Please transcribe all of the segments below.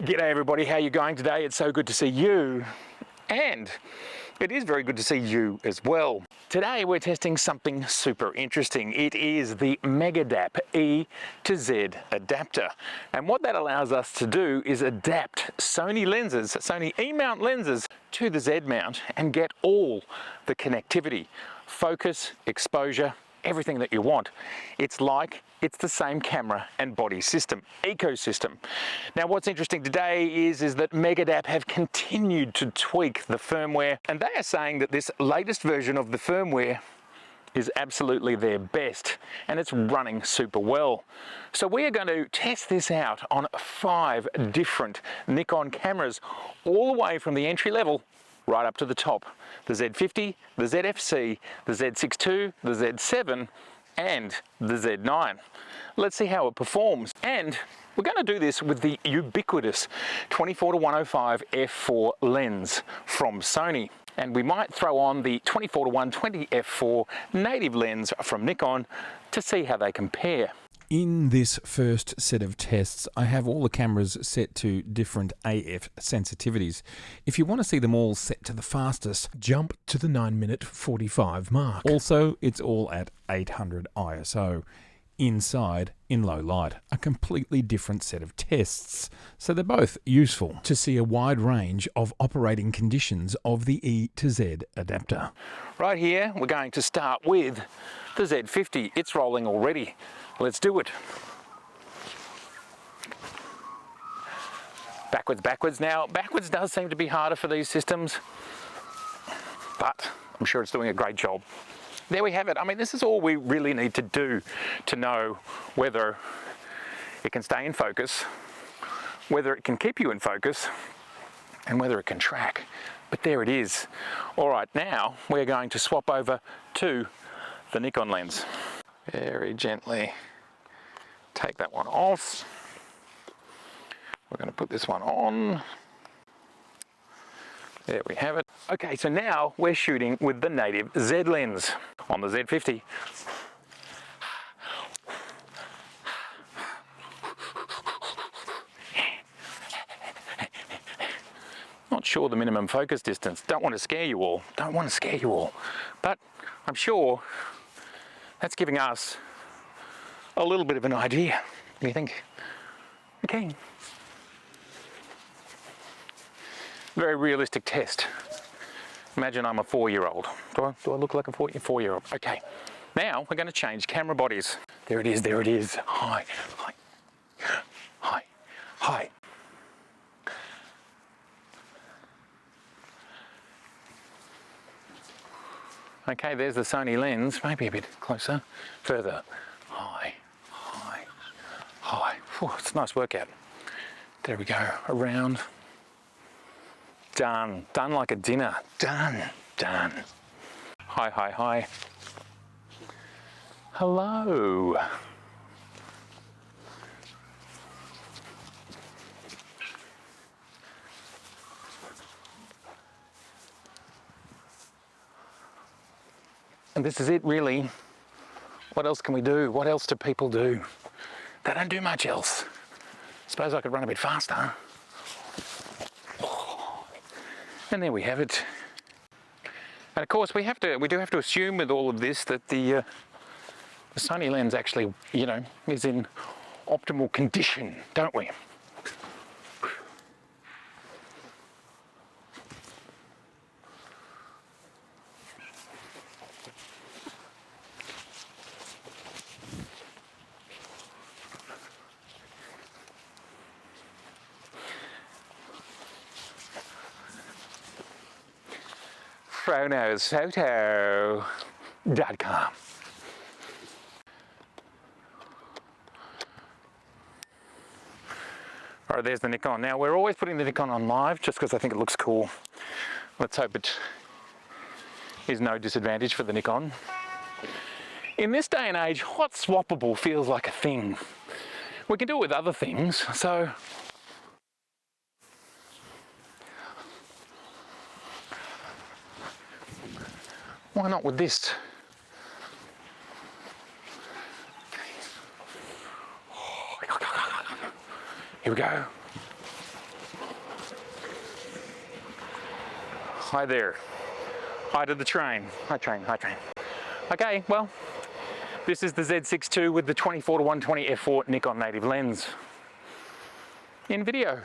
G'day everybody, how you going today? It's so good to see you, and it is very good to see you as well. Today we're testing something super interesting. It is the MEGADAP E to Z adapter, and what that allows us to do is adapt Sony lenses, Sony E mount lenses to the Z mount and get all the connectivity, focus, exposure, everything that you want. It's the same camera and body system, ecosystem. Now what's interesting today is that MEGADAP have continued to tweak the firmware, and they are saying that this latest version of the firmware is absolutely their best, and it's running super well. So we are going to test this out on 5 different Nikon cameras, all the way from the entry level right up to the top. The Z50, the ZFC, the Z6 II, the Z7, and the Z9. Let's see how it performs. And we're going to do this with the ubiquitous 24-105 F4 lens from Sony. And we might throw on the 24-120 F4 native lens from Nikon to see how they compare. In this first set of tests, I have all the cameras set to different AF sensitivities. If you want to see them all set to the fastest, jump to the 9-minute 45 mark. Also, it's all at 800 ISO. Inside, in low light, a completely different set of tests. So they're both useful to see a wide range of operating conditions of the E to Z adapter. Right here, we're going to start with the Z50. It's rolling already. Let's do it. Backwards. Now, backwards does seem to be harder for these systems, but I'm sure it's doing a great job. There we have it. I mean, this is all we really need to do to know whether it can stay in focus, whether it can keep you in focus, and whether it can track. But there it is. All right, now we're going to swap over to the Nikon lens. Very gently take that one off. We're going to put this one on. There we have it. Okay, so now we're shooting with the native Z lens on the Z50. Not sure the minimum focus distance. Don't want to scare you all. But I'm sure that's giving us a little bit of an idea. What do you think? Okay. Very realistic test. Imagine I'm a 4-year-old. Do I look like a 4-year-old? Okay. Now we're going to change camera bodies. There it is. High. Okay, there's the Sony lens. Maybe a bit closer. Further. High. Whew, it's a nice workout. There we go. Around. Done like a dinner. Done. High. Hello. And this is it, really. What else can we do? What else do people do? They don't do much else. Suppose I could run a bit faster. And there we have it. And of course we do have to assume with all of this that the Sony lens actually, is in optimal condition, don't we? PhonosPhoto.com. All right, there's the Nikon. Now, we're always putting the Nikon on live just because I think it looks cool. Let's hope it is no disadvantage for the Nikon. In this day and age, hot swappable feels like a thing. We can do it with other things, so why not with this? Here we go. hi there. Hi to the train. Hi train, hi train. Okay, well, this is the Z62 with the 24-120 F4 Nikon native lens in video.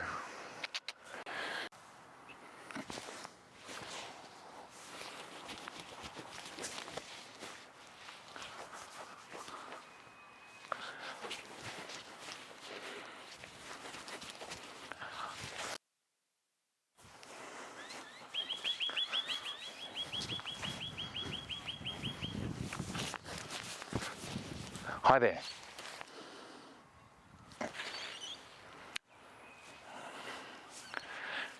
Hi there.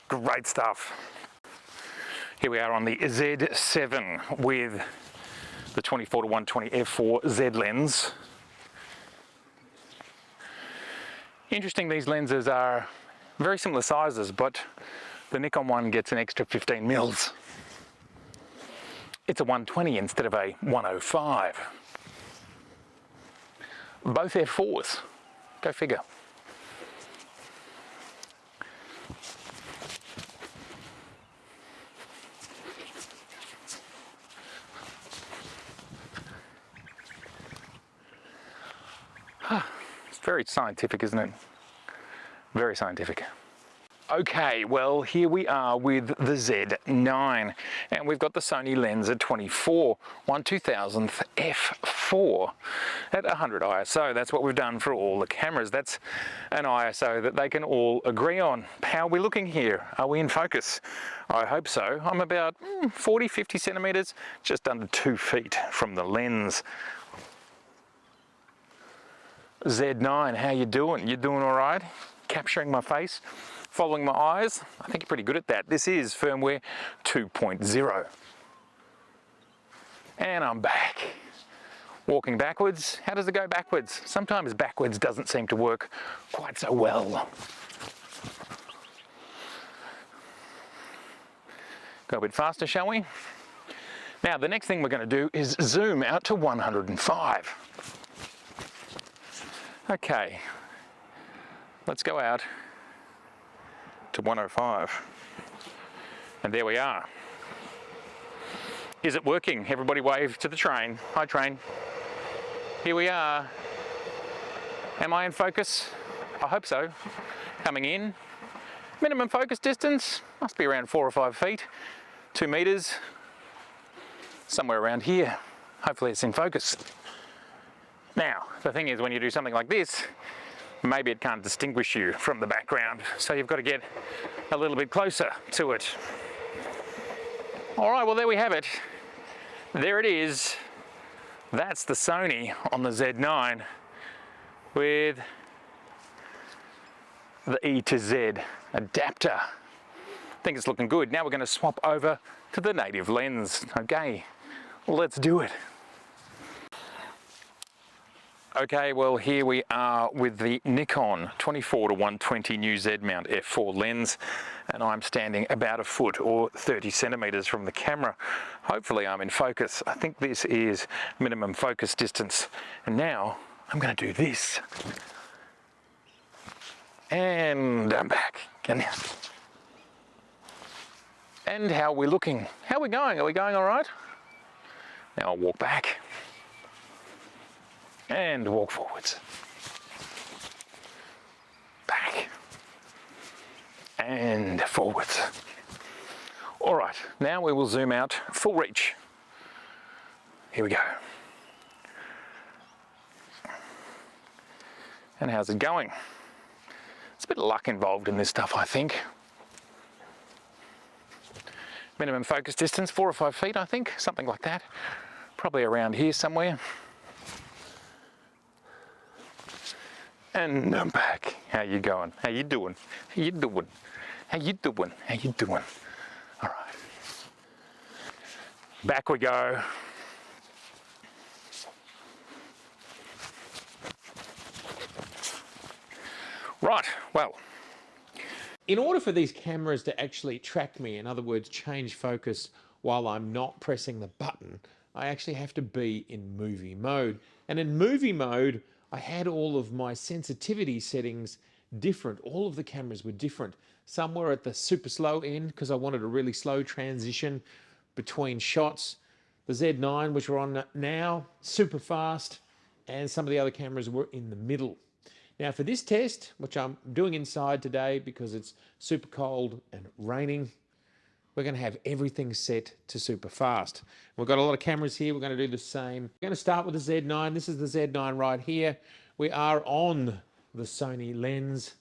Great stuff. Here we are on the Z7 with the 24-120 F4 Zed Lens. Interesting, these lenses are very similar sizes, but the Nikon one gets an extra 15 mils. It's a 120 instead of a 105. Both F4s. Go figure. It's very scientific, isn't it? Very scientific. Okay, well, here we are with the Z9, and we've got the Sony lens at 24 1/2000th f4 at 100 ISO. That's what we've done for all the cameras. That's an ISO that they can all agree on. How are we looking here? Are we in focus? I hope so. I'm about 40, 50 centimeters, just under 2 feet from the lens. Z9, how you doing? You doing all right? Capturing my face? Following my eyes? I think you're pretty good at that. This is firmware 2.0. And I'm back. Walking backwards. How does it go backwards? Sometimes backwards doesn't seem to work quite so well. Go a bit faster, shall we? Now, the next thing we're going to do is zoom out to 105. Okay, let's go out to 105. And there we are. Is it working? Everybody wave to the train. Hi train. Here we are. Am I in focus? I hope so. Coming in. Minimum focus distance must be around 4 or 5 feet. 2 meters. Somewhere around here. Hopefully it's in focus. Now, the thing is, when you do something like this, maybe it can't distinguish you from the background, so you've got to get a little bit closer to it. All right, well, there we have it. There it is. That's the Sony on the Z9 with the E to Z adapter. I think it's looking good. Now we're going to swap over to the native lens. Okay, let's do it. Okay, well, here we are with the Nikon 24-120 new Z mount f4 lens, and I'm standing about a foot or 30 centimeters from the camera. Hopefully I'm in focus. I think this is minimum focus distance. And now I'm going to do this. And I'm back. And how are we looking? How are we going? Are we going all right? Now I'll walk back. And walk forwards. Back. And forwards. All right, now we will zoom out full reach. Here we go. And how's it going? There's a bit of luck involved in this stuff, I think. Minimum focus distance, 4 or 5 feet, I think, something like that. Probably around here somewhere. And I'm back. How you going? How you doing? How you doing? How you doing? How you doing? All right. Back we go. Right, well. In order for these cameras to actually track me, in other words, change focus while I'm not pressing the button, I actually have to be in movie mode. And in movie mode, I had all of my sensitivity settings different. All of the cameras were different. Some were at the super slow end because I wanted a really slow transition between shots. The Z9, which we're on now, super fast, and some of the other cameras were in the middle. Now for this test, which I'm doing inside today because it's super cold and raining, we're going to have everything set to super fast. We've got a lot of cameras here. We're going to do the same. We're going to start with the Z9. This is the Z9 right here. We are on the Sony lens.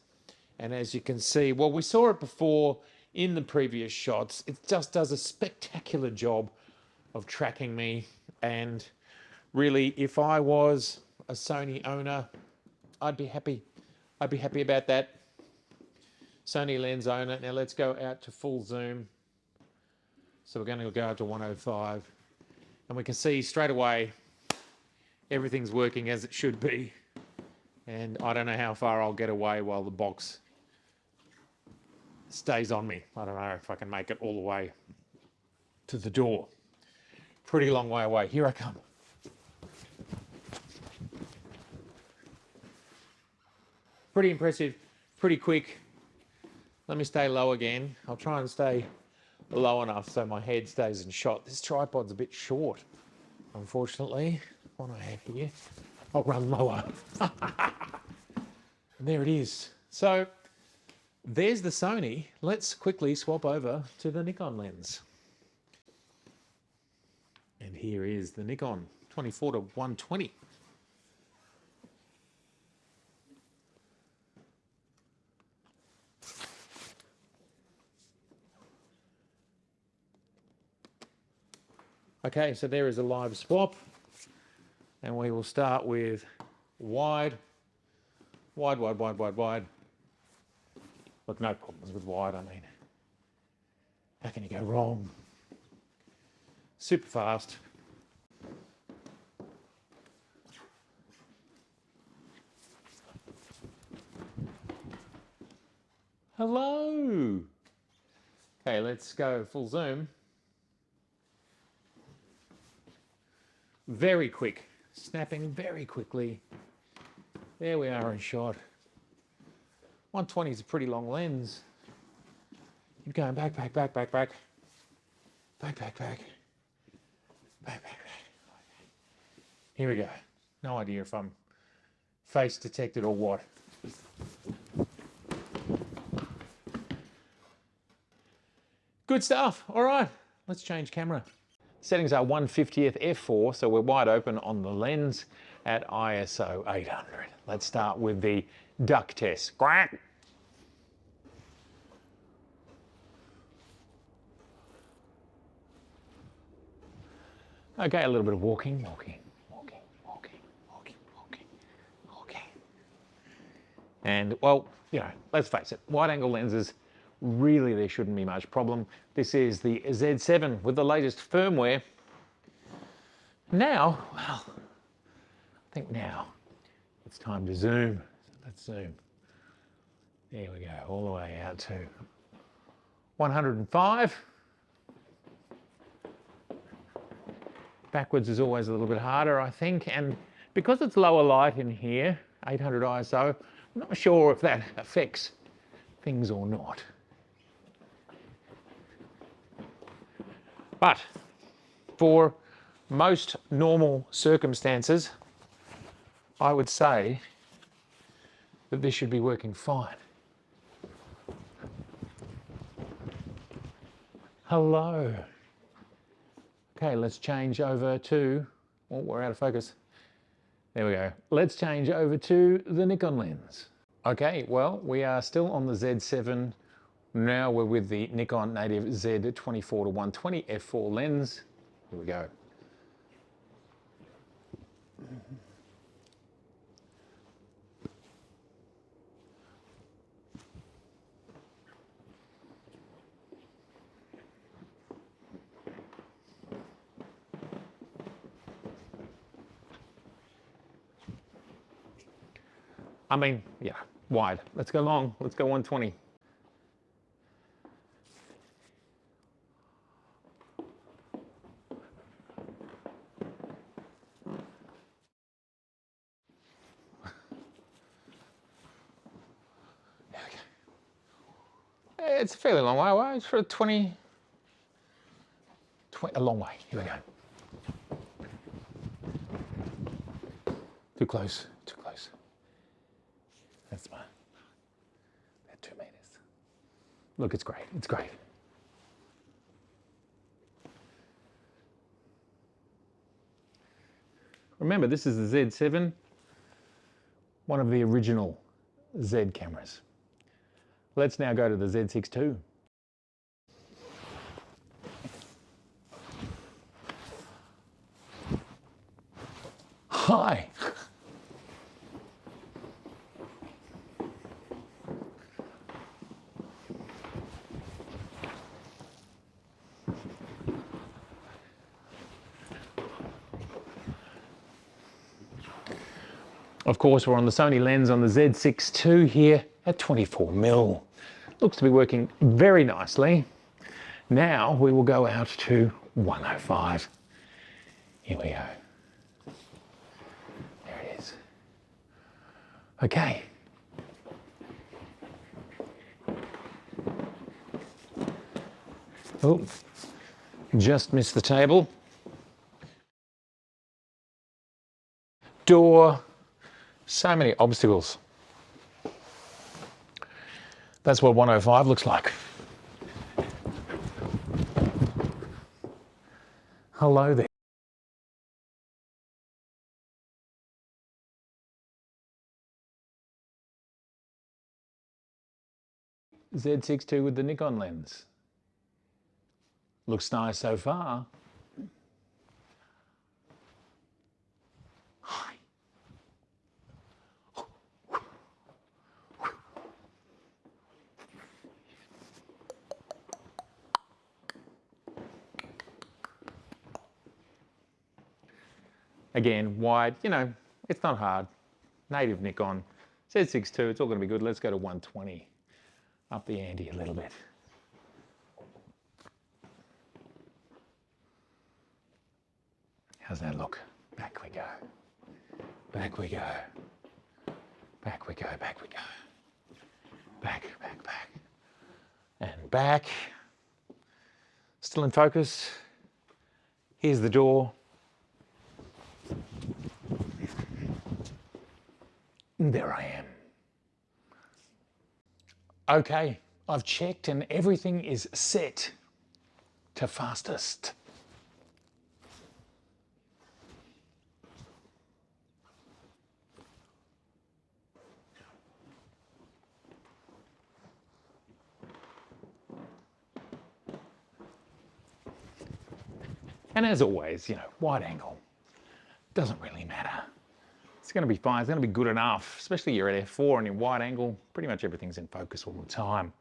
And as you can see, well, we saw it before in the previous shots. It just does a spectacular job of tracking me. And really, if I was a Sony owner, I'd be happy. I'd be happy about that. Sony lens owner. Now let's go out to full zoom. So we're going to go up to 105. And we can see straight away everything's working as it should be. And I don't know how far I'll get away while the box stays on me. I don't know if I can make it all the way to the door. Pretty long way away. Here I come. Pretty impressive, pretty quick. Let me stay low again. I'll try and stay low enough so my head stays in shot. This tripod's a bit short, unfortunately. What do I have here? I'll run lower. And there it is. So there's the Sony. Let's quickly swap over to the Nikon lens. And here is the Nikon 24 to 120. Okay, so there is a live swap, and we will start with wide, wide, wide, wide, wide, wide. Look, no problems with wide, I mean. How can you go wrong? Super fast. Hello. Okay, let's go full zoom. Very quick, snapping very quickly. There we are in shot. 120 is a pretty long lens. Keep going back, back, back, back, back. Back, back, back. Back, back, back. Here we go. No idea if I'm face detected or what. Good stuff. All right, let's change camera. Settings are 1/50th f4, so we're wide open on the lens at ISO 800. Let's start with the duck test. Quack! Okay, a little bit of walking. And, well, you know, let's face it, wide-angle lenses, really there shouldn't be much problem. This is the Z7 with the latest firmware. Now, well, I think now it's time to zoom. Let's zoom. There we go, all the way out to 105. Backwards is always a little bit harder, I think, and because it's lower light in here, 800 ISO, I'm not sure if that affects things or not. But for most normal circumstances, I would say that this should be working fine. Hello. Okay, let's change over to, oh, we're out of focus. There we go. Let's change over to the Nikon lens. Okay, well, we are still on the Z7. Now we're with the Nikon native Z24 to 120 f4 lens. Here we go. I mean, yeah, wide. Let's go long. Let's go 120. It's a fairly long way away. It's for 20, a long way. Here we go. Too close, too close. That's fine. About 2 meters. Look, it's great, it's great. Remember, this is the Z7, one of the original Z cameras. Let's now go to the Z6 II. Hi. Of course, we're on the Sony lens on the Z6 II here at 24mm. Looks to be working very nicely. Now we will go out to 105. Here we go. There it is. Okay. Oh, just missed the table. Door. So many obstacles. That's what 105 looks like. Hello there. Z6 II with the Nikon lens. Looks nice so far. Hi. Again, wide, you know, it's not hard. Native Nikon. Z6 II, it's all going to be good. Let's go to 120. Up the ante a little bit. How's that look? Back we go. Back we go. Back we go, back we go. Back, back, back. And back. Still in focus. Here's the door. And there I am. Okay, I've checked and everything is set to fastest. And as always, you know, wide angle doesn't really matter. It's going to be fine, it's going to be good enough, especially you're at F4 and you're wide angle, pretty much everything's in focus all the time.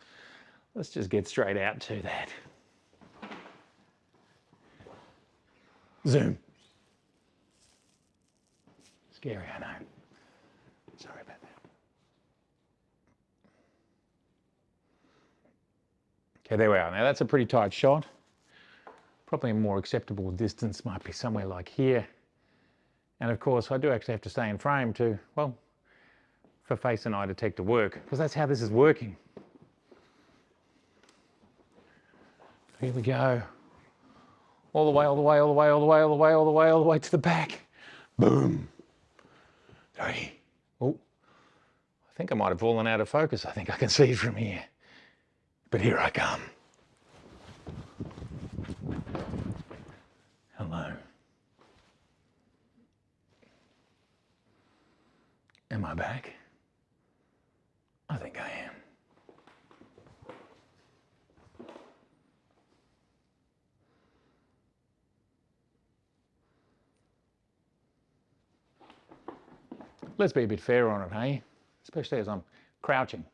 Let's just get straight out to that. Zoom. Scary, I know. Sorry about that. Okay, there we are. Now that's a pretty tight shot. Probably a more acceptable distance might be somewhere like here. And of course, I do actually have to stay in frame to, well, for face and eye detect to work, because that's how this is working. Here we go. All the way, all the way, all the way, all the way, all the way, all the way, all the way to the back. Boom. 3. Oh, I think I might have fallen out of focus. I think I can see it from here. But here I come. Hello. Am I back? I think I am. Let's be a bit fair on it, hey? Especially as I'm crouching.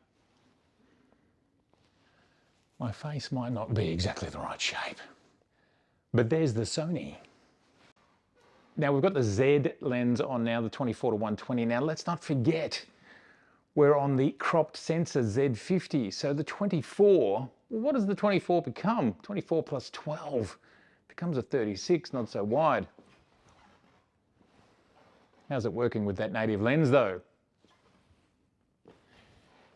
My face might not be exactly the right shape. But there's the Sony. Now we've got the Z lens on now, the 24 to 120. Now let's not forget, we're on the cropped sensor Z50. So the 24, well, what does the 24 become? 24 plus 12 becomes a 36, not so wide. How's it working with that native lens though?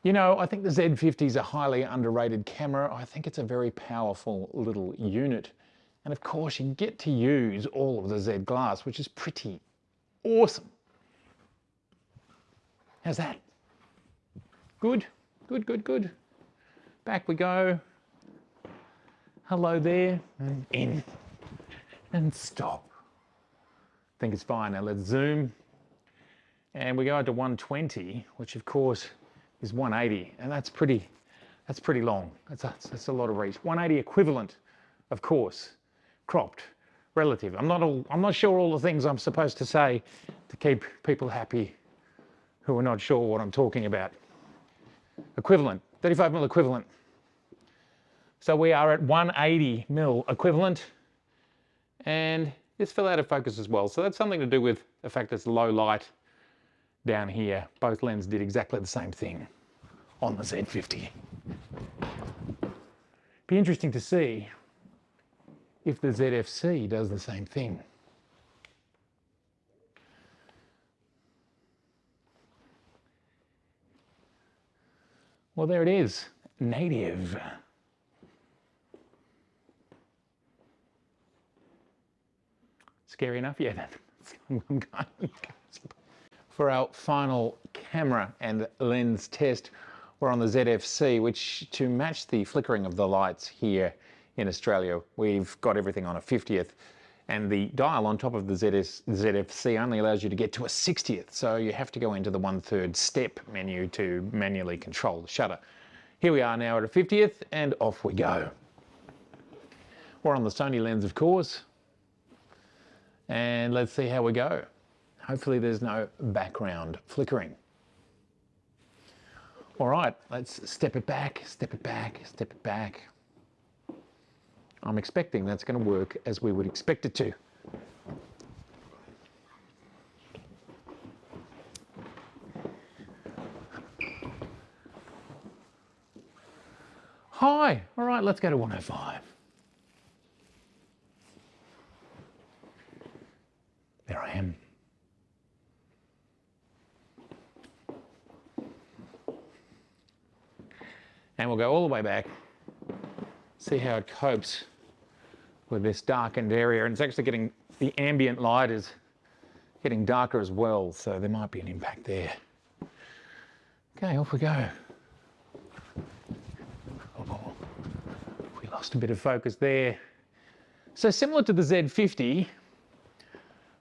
You know, I think the Z50 is a highly underrated camera. I think it's a very powerful little unit. And of course, you get to use all of the Z glass, which is pretty awesome. How's that? Good, good, good, good. Back we go. Hello there, and in, and stop. I think it's fine. Now let's zoom. And we go to 120, which of course is 180, and that's pretty long. That's a lot of reach. 180 equivalent, of course, cropped, relative. I'm not sure all the things I'm supposed to say to keep people happy who are not sure what I'm talking about. Equivalent, 35mm equivalent. So we are at 180mm equivalent, and this fell out of focus as well. So that's something to do with the fact that it's low light down here. Both lenses did exactly the same thing on the Z50. Be interesting to see if the ZFC does the same thing. Well, there it is, native. Scary enough? Yeah, I'm going. For our final camera and lens test, we're on the ZFC, which, to match the flickering of the lights here in Australia, we've got everything on a 50th, and the dial on top of the ZFC only allows you to get to a 60th, so you have to go into the 1/3 step menu to manually control the shutter. Here we are now at a 50th, and off we go. We're on the Sony lens, of course, and let's see how we go. Hopefully there's no background flickering. All right, let's step it back, step it back, step it back. I'm expecting that's going to work as we would expect it to. Hi, all right, let's go to 105. There I am. And we'll go all the way back, see how it copes with this darkened area. And it's actually getting, the ambient light is getting darker as well, so there might be an impact there. Okay, off we go. Oh, we lost a bit of focus there. So similar to the Z50,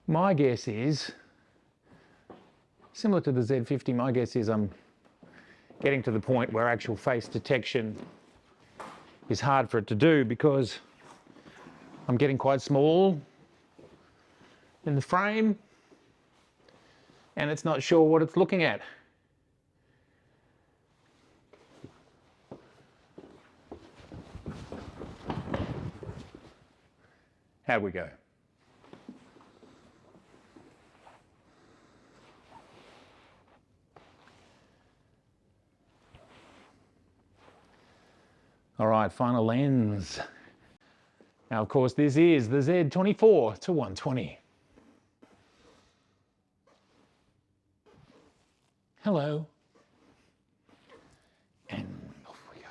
my guess is, I'm getting to the point where actual face detection is hard for it to do because I'm getting quite small in the frame and it's not sure what it's looking at. How'd we go? All right, final lens. Now, of course, this is the Z24 to 120. Hello. And off we go.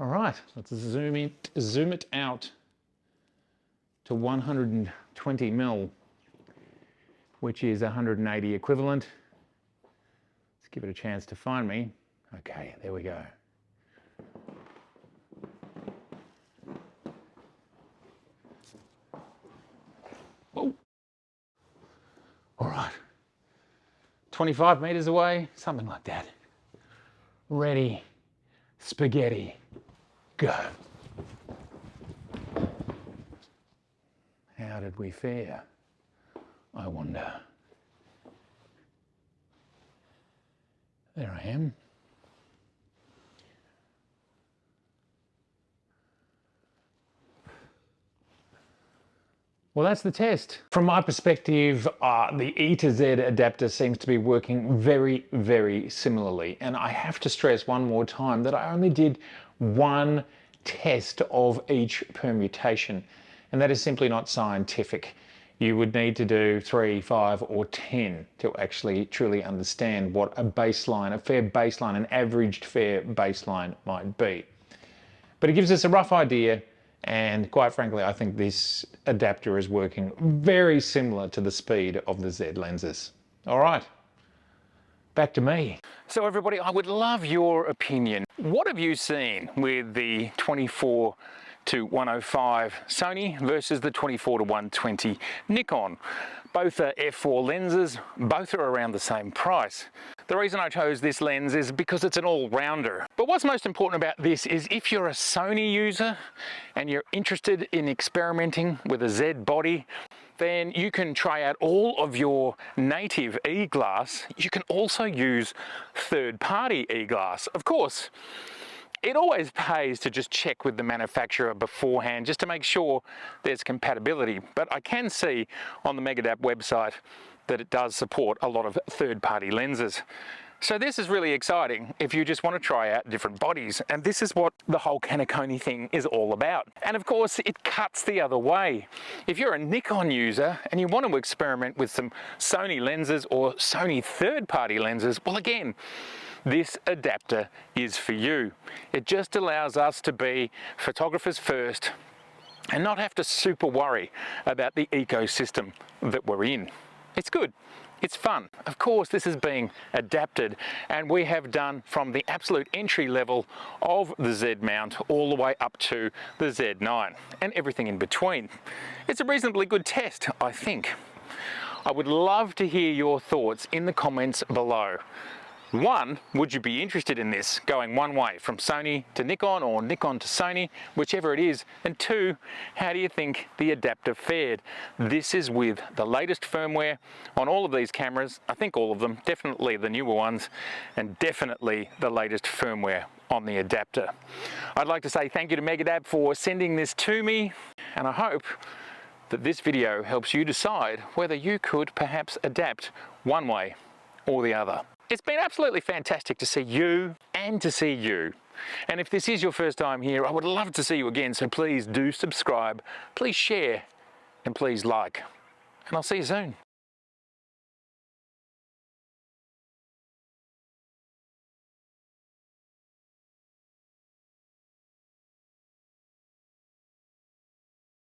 All right, let's zoom it out to 120mm, which is 180 equivalent. Let's give it a chance to find me. Okay, there we go. Whoa. All right, 25 meters away, something like that. Ready, spaghetti, go. How did we fare? I wonder. There I am. Well, that's the test. From my perspective, the E to Z adapter seems to be working very, very similarly. And I have to stress one more time that I only did one test of each permutation, and that is simply not scientific. You would need to do 3, 5, or 10 to actually truly understand what a baseline, a fair baseline, an averaged fair baseline might be. But it gives us a rough idea, and quite frankly, I think this adapter is working very similar to the speed of the Z lenses. All right, back to me. So everybody, I would love your opinion. What have you seen with the 24 to 105 Sony versus the 24 to 120 Nikon? Both are F4 lenses, both are around the same price. The reason I chose this lens is because it's an all-rounder. But what's most important about this is if you're a Sony user and you're interested in experimenting with a Z body, then you can try out all of your native E-glass. You can also use third-party E-glass. Of course, it always pays to just check with the manufacturer beforehand just to make sure there's compatibility. But I can see on the MEGADAP website that it does support a lot of third-party lenses. So this is really exciting if you just want to try out different bodies, and this is what the whole Canacone thing is all about. And of course, it cuts the other way. If you're a Nikon user and you want to experiment with some Sony lenses or Sony third-party lenses, well, again, this adapter is for you. It just allows us to be photographers first and not have to super worry about the ecosystem that we're in. It's good. It's fun. Of course, this is being adapted, and we have done from the absolute entry level of the Z mount all the way up to the Z9 and everything in between. It's a reasonably good test, I think. I would love to hear your thoughts in the comments below. 1, would you be interested in this going one way from Sony to Nikon or Nikon to Sony, whichever it is? And 2, how do you think the adapter fared? This is with the latest firmware on all of these cameras. I think all of them, definitely the newer ones, and definitely the latest firmware on the adapter. I'd like to say thank you to MEGADAP for sending this to me, and I hope that this video helps you decide whether you could perhaps adapt one way or the other. It's been absolutely fantastic to see you and to see you. And if this is your first time here, I would love to see you again, so please do subscribe, please share, and please like. And I'll see you soon.